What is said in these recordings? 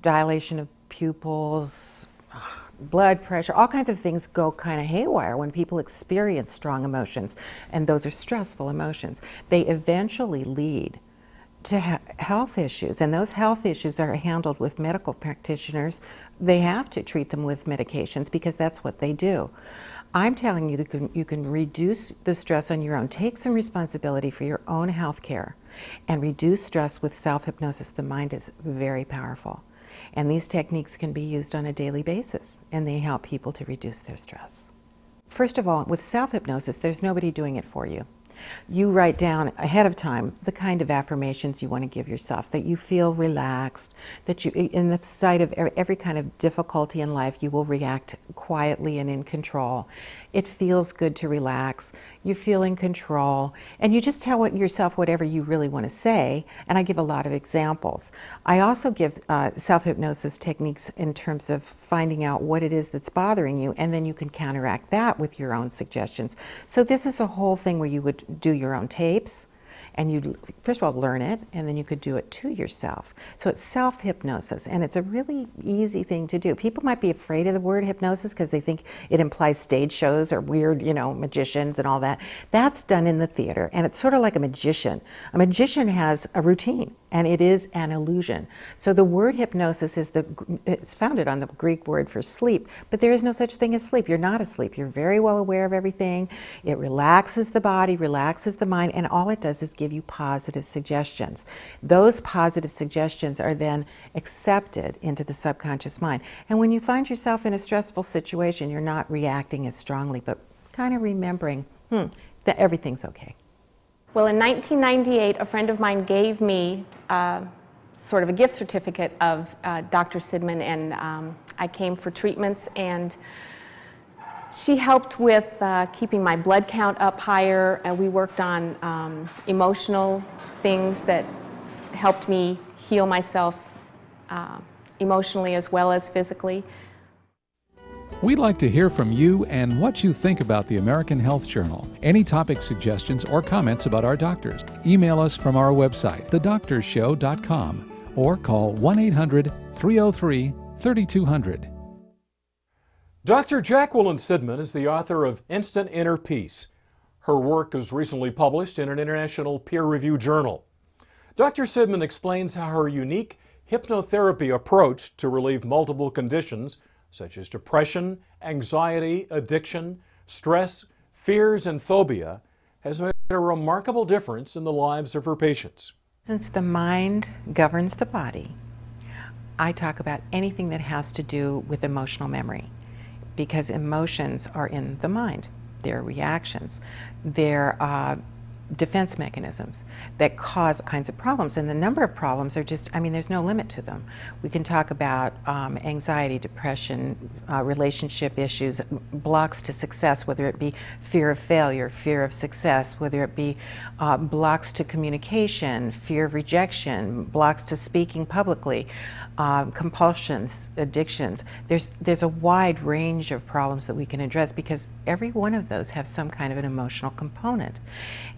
dilation of pupils, blood pressure, all kinds of things go kind of haywire when people experience strong emotions, and those are stressful emotions. They eventually lead to health issues, and those health issues are handled with medical practitioners. They have to treat them with medications because that's what they do. I'm telling you that you can reduce the stress on your own. Take some responsibility for your own health care and reduce stress with self-hypnosis. The mind is very powerful. And these techniques can be used on a daily basis, and they help people to reduce their stress. First of all, with self-hypnosis, there's nobody doing it for you. You write down ahead of time the kind of affirmations you want to give yourself, that you feel relaxed, that you, in the sight of every kind of difficulty in life, you will react quietly and in control. It feels good to relax. You feel in control, and you just tell yourself whatever you really want to say, and I give a lot of examples. I also give self-hypnosis techniques in terms of finding out what it is that's bothering you, and then you can counteract that with your own suggestions. So this is a whole thing where you would do your own tapes, and you'd first of all learn it, and then you could do it to yourself. So it's self-hypnosis, and it's a really easy thing to do. People might be afraid of the word hypnosis because they think it implies stage shows or weird, magicians and all that. That's done in the theater, and it's sort of like a magician. A magician has a routine, and it is an illusion. So the word hypnosis it's founded on the Greek word for sleep, but there is no such thing as sleep. You're not asleep. You're very well aware of everything. It relaxes the body, relaxes the mind, and all it does is give you positive suggestions. Those positive suggestions are then accepted into the subconscious mind. And when you find yourself in a stressful situation, you're not reacting as strongly, but kind of remembering that everything's okay. Well, in 1998, a friend of mine gave me sort of a gift certificate of Dr. Sidman, and I came for treatments, and she helped with keeping my blood count up higher, and we worked on emotional things that helped me heal myself emotionally as well as physically. We'd like to hear from you and what you think about the American Health Journal. Any topic suggestions or comments about our doctors, email us from our website, thedoctorshow.com, or call 1-800-303-3200. Dr. Jacqueline Sidman is the author of Instant Inner Peace. Her work was recently published in an international peer-reviewed journal. Dr. Sidman explains how her unique hypnotherapy approach to relieve multiple conditions such as depression, anxiety, addiction, stress, fears, and phobia has made a remarkable difference in the lives of her patients. Since the mind governs the body, I talk about anything that has to do with emotional memory, because emotions are in the mind. They're reactions. They're defense mechanisms that cause kinds of problems, and the number of problems are just, there's no limit to them. We can talk about anxiety, depression, relationship issues, blocks to success, whether it be fear of failure, fear of success, whether it be blocks to communication, fear of rejection, blocks to speaking publicly, compulsions, addictions. There's a wide range of problems that we can address because every one of those have some kind of an emotional component.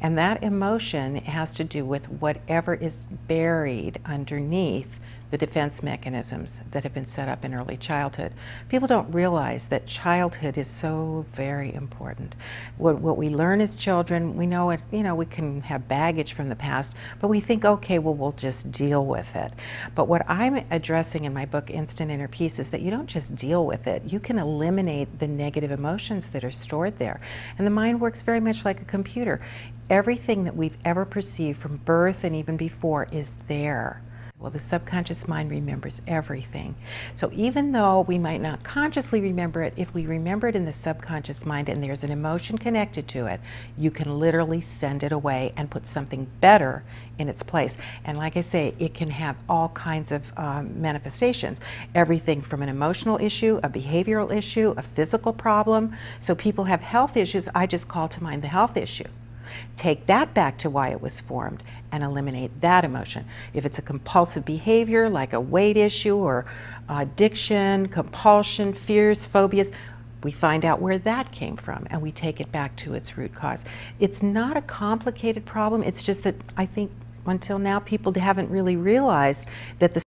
And that emotion has to do with whatever is buried underneath the defense mechanisms that have been set up in early childhood. People don't realize that childhood is so very important. What we learn as children, we know it, we can have baggage from the past, but we think, okay, well, we'll just deal with it. But what I'm addressing in my book, Instant Inner Peace, is that you don't just deal with it, you can eliminate the negative emotions that are stored there. And the mind works very much like a computer. Everything that we've ever perceived from birth and even before is there. Well, the subconscious mind remembers everything. So even though we might not consciously remember it, if we remember it in the subconscious mind and there's an emotion connected to it, you can literally send it away and put something better in its place. And like I say, it can have all kinds of manifestations. Everything from an emotional issue, a behavioral issue, a physical problem. So people have health issues, I just call to mind the health issue. Take that back to why it was formed and eliminate that emotion. If it's a compulsive behavior like a weight issue or addiction, compulsion, fears, phobias, we find out where that came from and we take it back to its root cause. It's not a complicated problem, it's just that I think until now people haven't really realized that the